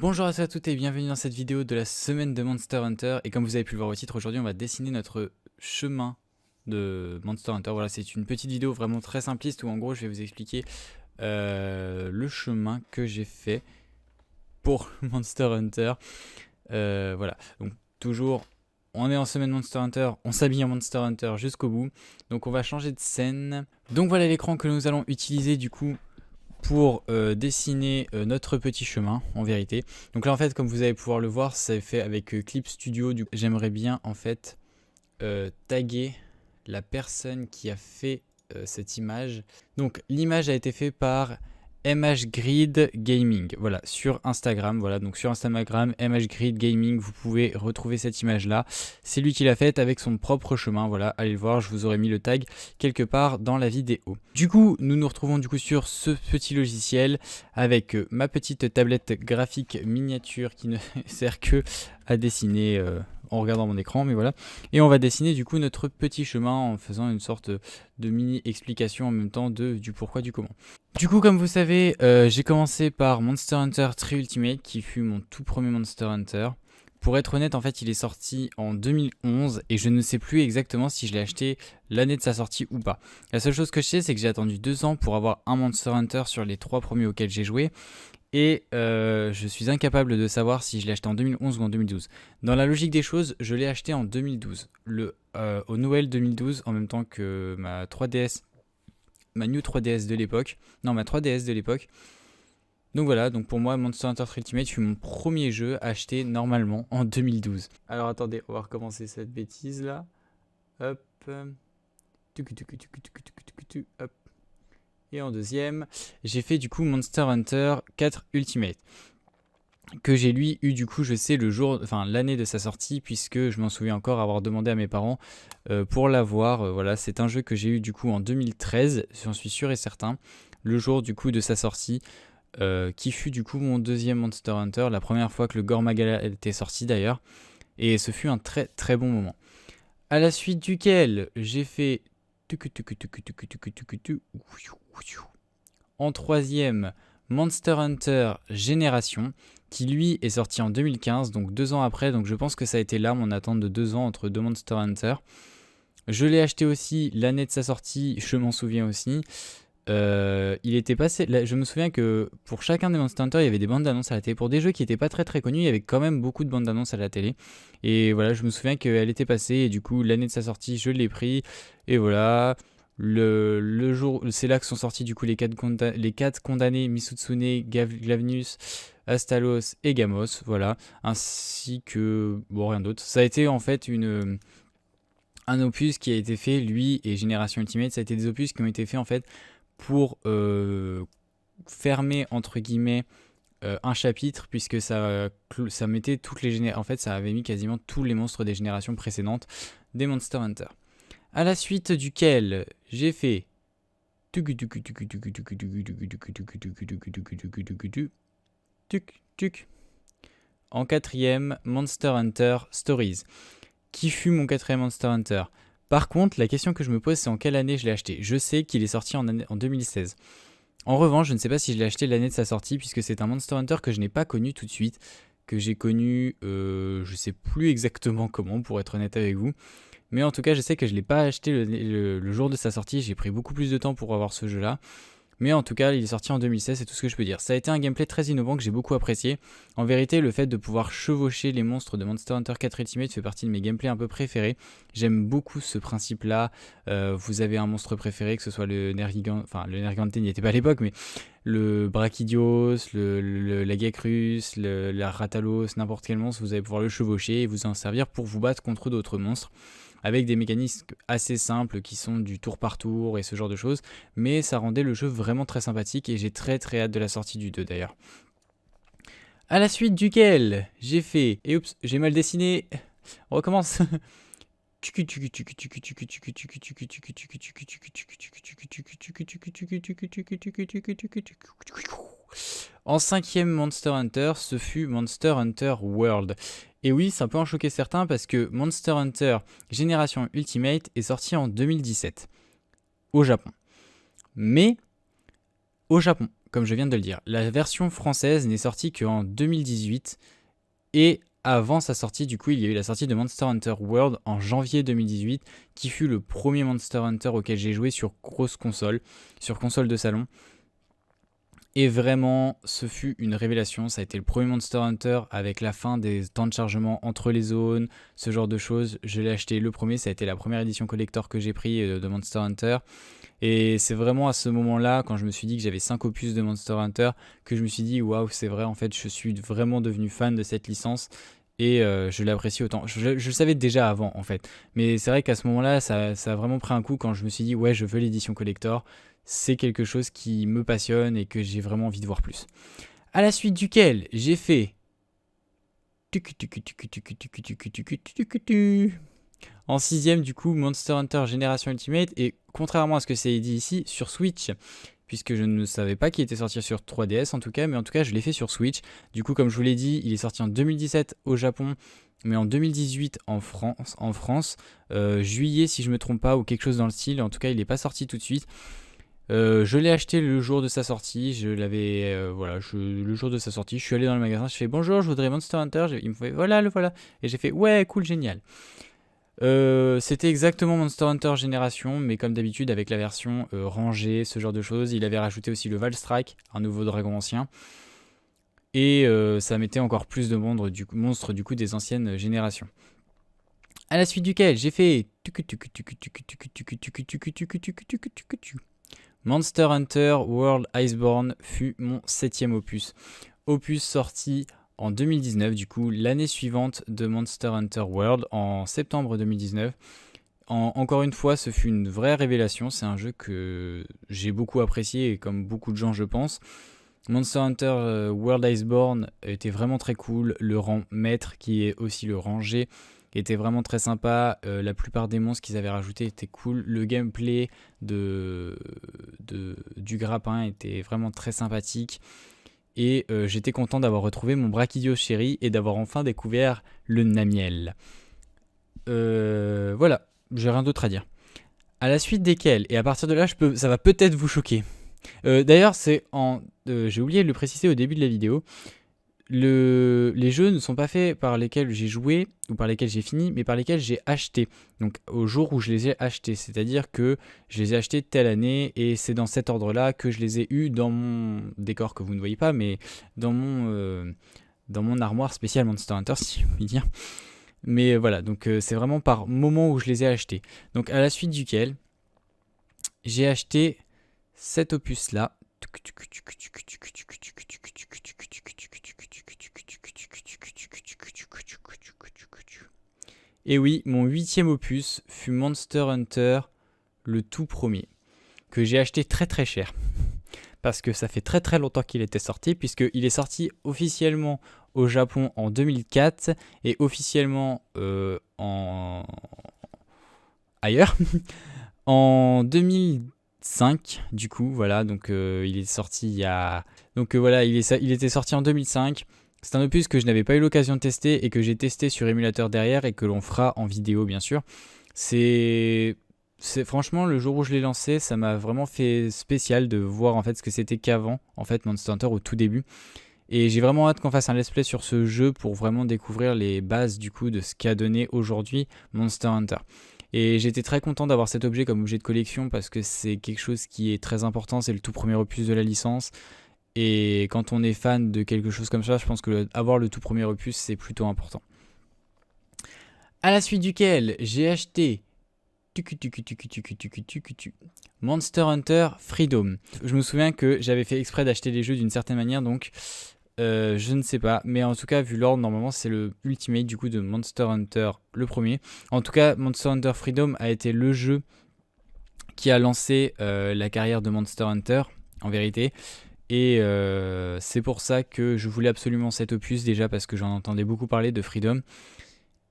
Bonjour à tous et à toutes et bienvenue dans cette vidéo de la semaine de Monster Hunter. Et comme vous avez pu le voir au titre, aujourd'hui on va dessiner notre chemin de Monster Hunter. Voilà, c'est une petite vidéo vraiment très simpliste où en gros je vais vous expliquer le chemin que j'ai fait pour Monster Hunter. Voilà, donc toujours on est en semaine Monster Hunter, on s'habille en Monster Hunter jusqu'au bout. Donc on va changer de scène. Donc voilà l'écran que nous allons utiliser du coup pour dessiner notre petit chemin en vérité. Donc là en fait comme vous allez pouvoir le voir, c'est fait avec Clip Studio. J'aimerais bien en fait taguer la personne qui a fait cette image. Donc l'image a été faite par MHGrid Gaming, voilà, sur Instagram. Voilà, donc sur Instagram, MHGrid Gaming, vous pouvez retrouver cette image là. C'est lui qui l'a faite avec son propre chemin. Voilà, allez le voir, je vous aurais mis le tag quelque part dans la vidéo. Du coup, nous nous retrouvons du coup sur ce petit logiciel avec ma petite tablette graphique miniature qui ne sert que à dessiner en regardant mon écran, mais voilà. Et on va dessiner du coup notre petit chemin en faisant une sorte de mini explication en même temps du pourquoi du comment. Du coup, comme vous savez, j'ai commencé par Monster Hunter 3 Ultimate qui fut mon tout premier Monster Hunter. Pour être honnête, en fait, il est sorti en 2011 et je ne sais plus exactement si je l'ai acheté l'année de sa sortie ou pas. La seule chose que je sais, c'est que j'ai attendu 2 ans pour avoir un Monster Hunter sur les 3 premiers auxquels j'ai joué. Et je suis incapable de savoir si je l'ai acheté en 2011 ou en 2012. Dans la logique des choses, je l'ai acheté en 2012. Au Noël 2012, en même temps que ma 3DS, ma New 3DS de l'époque. Non, ma 3DS de l'époque. Donc voilà, donc pour moi, Monster Hunter Ultimate fut mon premier jeu acheté normalement en 2012. Alors attendez, on va recommencer cette bêtise là. Hop. Hop. Et en deuxième, j'ai fait du coup Monster Hunter 4 Ultimate. Que j'ai lui eu du coup, je sais, le jour, enfin l'année de sa sortie, puisque je m'en souviens encore avoir demandé à mes parents pour l'avoir. Voilà, c'est un jeu que j'ai eu du coup en 2013, j'en suis sûr et certain, le jour du coup de sa sortie, qui fut du coup mon deuxième Monster Hunter, la première fois que le Gore Magala était sorti d'ailleurs, et ce fut un très très bon moment. À la suite duquel j'ai fait en troisième Monster Hunter Génération, qui lui est sorti en 2015, donc 2 ans après, donc je pense que ça a été là mon attente de 2 ans entre deux Monster Hunter. Je l'ai acheté aussi l'année de sa sortie, je m'en souviens aussi. Il était passé, là, je me souviens que pour chacun des Monster Hunter, il y avait des bandes d'annonces à la télé. Pour des jeux qui n'étaient pas très très connus, il y avait quand même beaucoup de bandes d'annonces à la télé. Et voilà, je me souviens qu'elle était passée, et du coup, l'année de sa sortie, je l'ai pris. Et voilà, le jour, c'est là que sont sortis du coup les 4 condamnés, Misutsune, Glavnus, Astalos et Gamos, voilà, ainsi que, bon, rien d'autre. Ça a été en fait un opus qui a été fait, lui et Génération Ultimate, ça a été des opus qui ont été faits en fait pour fermer entre guillemets un chapitre, puisque ça mettait toutes les générations, en fait ça avait mis quasiment tous les monstres des générations précédentes des Monster Hunter. À la suite duquel j'ai fait en quatrième Monster Hunter Stories, qui fut mon quatrième Monster Hunter. Par contre, la question que je me pose, c'est en quelle année je l'ai acheté. Je sais qu'il est sorti en 2016. En revanche, je ne sais pas si je l'ai acheté l'année de sa sortie, puisque c'est un Monster Hunter que je n'ai pas connu tout de suite, que j'ai connu, je sais plus exactement comment, pour être honnête avec vous. Mais en tout cas, je sais que je ne l'ai pas acheté le jour de sa sortie, j'ai pris beaucoup plus de temps pour avoir ce jeu-là. Mais en tout cas, il est sorti en 2016, c'est tout ce que je peux dire. Ça a été un gameplay très innovant que j'ai beaucoup apprécié. En vérité, le fait de pouvoir chevaucher les monstres de Monster Hunter 4 Ultimate fait partie de mes gameplays un peu préférés. J'aime beaucoup ce principe-là. Vous avez un monstre préféré, que ce soit le Nergigante, enfin le Nergigante n'y était pas à l'époque, mais le Brachydios, la Gekrus, la Ratalos, n'importe quel monstre, vous allez pouvoir le chevaucher et vous en servir pour vous battre contre d'autres monstres, avec des mécanismes assez simples qui sont du tour par tour et ce genre de choses, mais ça rendait le jeu vraiment très sympathique et j'ai très très hâte de la sortie du 2 d'ailleurs. À la suite duquel j'ai fait, et oups, j'ai mal dessiné, on recommence. En cinquième Monster Hunter, ce fut Monster Hunter World. Et oui, ça peut en choquer certains parce que Monster Hunter Génération Ultimate est sorti en 2017 au Japon. Mais au Japon, comme je viens de le dire, la version française n'est sortie qu'en 2018 et avant sa sortie, du coup, il y a eu la sortie de Monster Hunter World en janvier 2018 qui fut le premier Monster Hunter auquel j'ai joué sur grosse console, sur console de salon. Et vraiment, ce fut une révélation. Ça a été le premier Monster Hunter avec la fin des temps de chargement entre les zones, ce genre de choses. Je l'ai acheté le premier, ça a été la première édition collector que j'ai pris de Monster Hunter. Et c'est vraiment à ce moment-là, quand je me suis dit que j'avais 5 opus de Monster Hunter, que je me suis dit, waouh, c'est vrai, en fait, je suis vraiment devenu fan de cette licence. Et je l'apprécie autant. Je le savais déjà avant, en fait. Mais c'est vrai qu'à ce moment-là, ça a vraiment pris un coup quand je me suis dit, ouais, je veux l'édition collector. C'est quelque chose qui me passionne et que j'ai vraiment envie de voir plus. À la suite duquel j'ai fait en 6ème du coup Monster Hunter Génération Ultimate, et contrairement à ce que c'est dit ici, sur Switch, puisque je ne savais pas qu'il était sorti sur 3DS en tout cas, mais en tout cas je l'ai fait sur Switch. Du coup, comme je vous l'ai dit, il est sorti en 2017 au Japon, mais en 2018 en France, juillet si je me trompe pas, ou quelque chose dans le style. En tout cas, il n'est pas sorti tout de suite. Je l'ai acheté le jour de sa sortie, je l'avais, le jour de sa sortie, je suis allé dans le magasin, je fais bonjour, je voudrais Monster Hunter, il me fait voilà, le voilà, et j'ai fait ouais, cool, génial. C'était exactement Monster Hunter Génération, mais comme d'habitude avec la version rangée, ce genre de choses. Il avait rajouté aussi le Valstrike, un nouveau dragon ancien, et ça mettait encore plus de monstres du coup des anciennes générations. À la suite duquel j'ai fait Monster Hunter World Iceborne fut mon 7ème opus. Opus sorti en 2019, du coup l'année suivante de Monster Hunter World, en septembre 2019. Encore une fois, ce fut une vraie révélation. C'est un jeu que j'ai beaucoup apprécié, et comme beaucoup de gens je pense. Monster Hunter World Iceborne était vraiment très cool. Le rang maître, qui est aussi le rang G, était vraiment très sympa. La plupart des monstres qu'ils avaient rajoutés étaient cool. Le gameplay du grappin était vraiment très sympathique. Et j'étais content d'avoir retrouvé mon Brachydios chéri et d'avoir enfin découvert le Namiel. Voilà, j'ai rien d'autre à dire. À la suite desquels, et à partir de là, ça va peut-être vous choquer. D'ailleurs, j'ai oublié de le préciser au début de la vidéo. Les jeux ne sont pas faits par lesquels j'ai joué ou par lesquels j'ai fini, mais par lesquels j'ai acheté. Donc au jour où je les ai achetés, c'est-à-dire que je les ai achetés telle année, et c'est dans cet ordre-là que je les ai eus dans mon décor que vous ne voyez pas, mais dans mon armoire spéciale Monster Hunter, si je puis dire. Mais voilà, donc c'est vraiment par moment où je les ai achetés. Donc à la suite duquel j'ai acheté cet opus-là. Et oui, mon 8ème opus fut Monster Hunter, le tout premier, que j'ai acheté très très cher. Parce que ça fait très très longtemps qu'il était sorti, puisqu'il est sorti officiellement au Japon en 2004 et officiellement ailleurs en 2005, du coup. Voilà, donc il est sorti il y a... Donc voilà, il était sorti en 2005. C'est un opus que je n'avais pas eu l'occasion de tester et que j'ai testé sur émulateur derrière et que l'on fera en vidéo bien sûr. C'est franchement, le jour où je l'ai lancé, ça m'a vraiment fait spécial de voir en fait ce que c'était qu'avant, en fait, Monster Hunter au tout début. Et j'ai vraiment hâte qu'on fasse un let's play sur ce jeu pour vraiment découvrir les bases du coup de ce qu'a donné aujourd'hui Monster Hunter. Et j'étais très content d'avoir cet objet comme objet de collection parce que c'est quelque chose qui est très important, c'est le tout premier opus de la licence. Et quand on est fan de quelque chose comme ça, je pense que avoir le tout premier opus, c'est plutôt important. À la suite duquel j'ai acheté Monster Hunter Freedom. Je me souviens que j'avais fait exprès d'acheter les jeux d'une certaine manière, donc je ne sais pas. Mais en tout cas, vu l'ordre, normalement c'est le Ultimate du coup de Monster Hunter, le premier. En tout cas, Monster Hunter Freedom a été le jeu qui a lancé la carrière de Monster Hunter, en vérité. Et c'est pour ça que je voulais absolument cet opus, déjà parce que j'en entendais beaucoup parler de Freedom.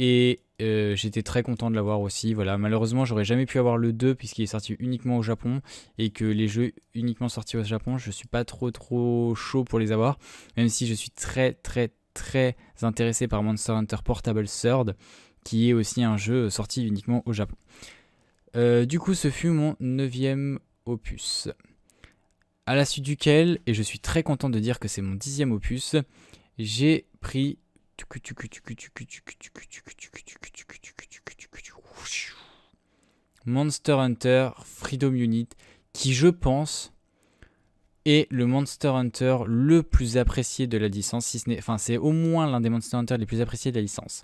Et j'étais très content de l'avoir aussi. Voilà. Malheureusement, j'aurais jamais pu avoir le 2 puisqu'il est sorti uniquement au Japon. Et que les jeux uniquement sortis au Japon, je suis pas trop chaud pour les avoir. Même si je suis très intéressé par Monster Hunter Portable Third, qui est aussi un jeu sorti uniquement au Japon. Du coup, ce fut mon 9ème opus. À la suite duquel, et je suis très content de dire que c'est mon 10e opus, j'ai pris Monster Hunter Freedom Unit, qui je pense est le Monster Hunter le plus apprécié de la licence, si ce n'est, enfin c'est au moins l'un des Monster Hunter les plus appréciés de la licence.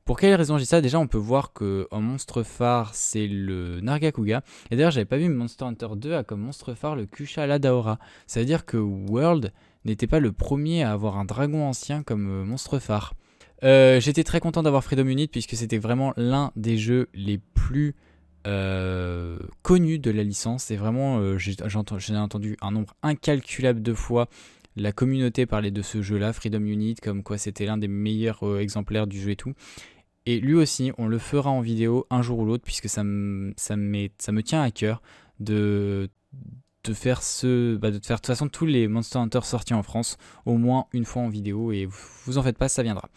Pour quelle raison j'ai ça? Déjà on peut voir que en monstre phare c'est le Nargacuga, et d'ailleurs j'avais pas vu Monster Hunter 2 a comme monstre phare le Kushala Daora. Ça veut dire que World n'était pas le premier à avoir un dragon ancien comme monstre phare. J'étais très content d'avoir Freedom Unit puisque c'était vraiment l'un des jeux les plus connus de la licence. Et vraiment j'ai entendu un nombre incalculable de fois la communauté parler de ce jeu là, Freedom Unit, comme quoi c'était l'un des meilleurs exemplaires du jeu et tout. Et lui aussi on le fera en vidéo un jour ou l'autre puisque ça me tient à cœur de faire de toute façon tous les Monster Hunter sortis en France au moins une fois en vidéo, et vous en faites pas, ça viendra.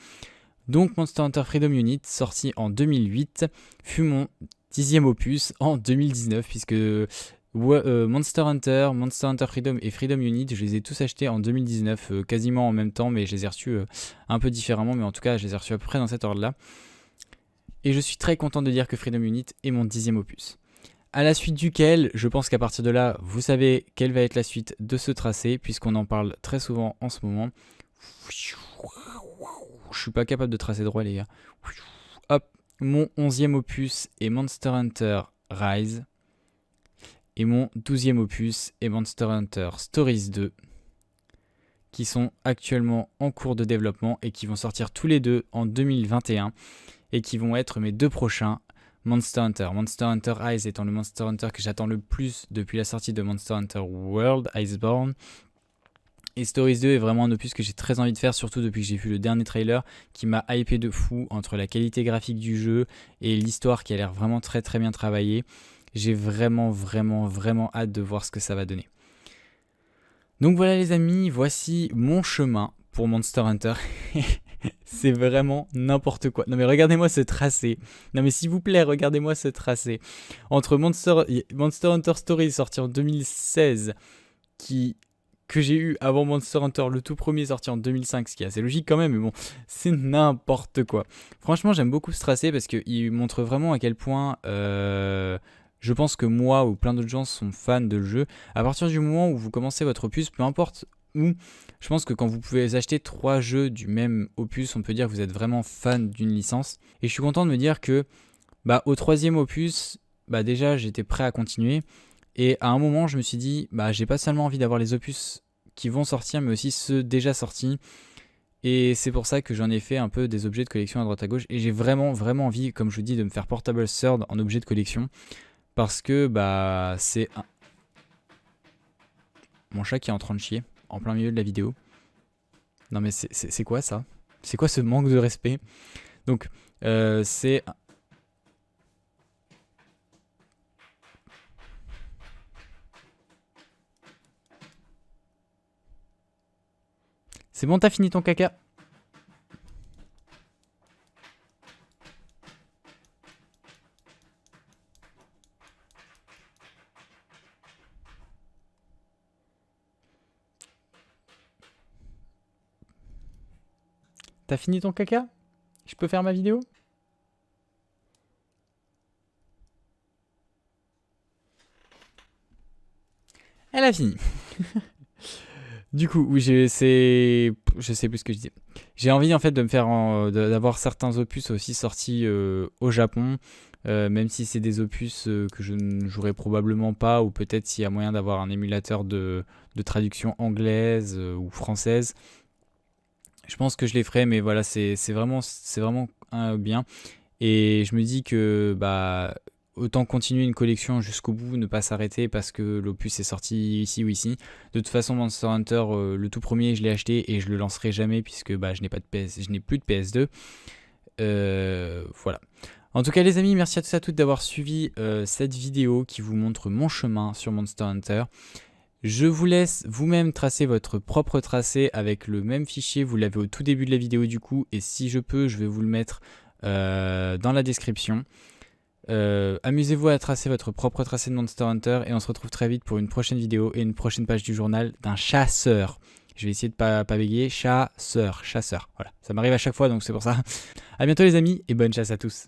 Donc Monster Hunter Freedom Unit, sorti en 2008, fut mon 10e opus en 2019, puisque Monster Hunter Freedom et Freedom Unit, je les ai tous achetés en 2019, quasiment en même temps, mais je les ai reçus un peu différemment, mais en tout cas je les ai reçus à peu près dans cet ordre-là. Et je suis très content de dire que Freedom Unit est mon 10e opus. À la suite duquel, je pense qu'à partir de là, vous savez quelle va être la suite de ce tracé, puisqu'on en parle très souvent en ce moment. Je suis pas capable de tracer droit les gars. Hop, mon 11e opus est Monster Hunter Rise. Et mon 12e opus est Monster Hunter Stories 2. Qui sont actuellement en cours de développement et qui vont sortir tous les deux en 2021. Et qui vont être mes deux prochains Monster Hunter. Monster Hunter Rise étant le Monster Hunter que j'attends le plus depuis la sortie de Monster Hunter World Iceborne. Et Stories 2 est vraiment un opus que j'ai très envie de faire, surtout depuis que j'ai vu le dernier trailer qui m'a hypé de fou entre la qualité graphique du jeu et l'histoire qui a l'air vraiment très très bien travaillée. J'ai vraiment hâte de voir ce que ça va donner. Donc voilà les amis, voici mon chemin pour Monster Hunter. C'est vraiment n'importe quoi. Non mais regardez-moi ce tracé. Non mais s'il vous plaît, regardez-moi ce tracé. Entre Monster Hunter Stories sorti en 2016 que j'ai eu avant Monster Hunter, le tout premier sorti en 2005, ce qui est assez logique quand même, mais bon, c'est n'importe quoi. Franchement, j'aime beaucoup ce tracé parce qu'il montre vraiment à quel point je pense que moi ou plein d'autres gens sont fans de le jeu. À partir du moment où vous commencez votre opus, peu importe où, je pense que quand vous pouvez acheter 3 jeux du même opus, on peut dire que vous êtes vraiment fan d'une licence. Et je suis content de me dire que au 3e opus, déjà j'étais prêt à continuer. Et à un moment, je me suis dit, j'ai pas seulement envie d'avoir les opus qui vont sortir, mais aussi ceux déjà sortis. Et c'est pour ça que j'en ai fait un peu des objets de collection à droite à gauche. Et j'ai vraiment envie, comme je vous dis, de me faire Portable Sword en objet de collection. Parce que, c'est mon chat qui est en train de chier, en plein milieu de la vidéo. Non mais c'est quoi ça? C'est quoi ce manque de respect? Donc, c'est... C'est bon, t'as fini ton caca? T'as fini ton caca? Je peux faire ma vidéo? Elle a fini. Du coup, oui, je sais plus ce que je disais. J'ai envie en fait de me faire d'avoir certains opus aussi sortis au Japon, même si c'est des opus que je ne jouerai probablement pas, ou peut-être s'il y a moyen d'avoir un émulateur de traduction anglaise ou française. Je pense que je les ferai, mais voilà, c'est vraiment bien. Et je me dis que autant continuer une collection jusqu'au bout, ne pas s'arrêter parce que l'opus est sorti ici ou ici. De toute façon, Monster Hunter, le tout premier, je l'ai acheté et je le lancerai jamais puisque je n'ai plus de PS2. Voilà. En tout cas, les amis, merci à tous et à toutes d'avoir suivi cette vidéo qui vous montre mon chemin sur Monster Hunter. Je vous laisse vous-même tracer votre propre tracé avec le même fichier. Vous l'avez au tout début de la vidéo du coup, et si je peux, je vais vous le mettre dans la description. Amusez-vous à tracer votre propre tracé de Monster Hunter et on se retrouve très vite pour une prochaine vidéo et une prochaine page du journal d'un chasseur. Je vais essayer de pas bégayer. Chasseur. Voilà, ça m'arrive à chaque fois donc c'est pour ça. À bientôt les amis et bonne chasse à tous.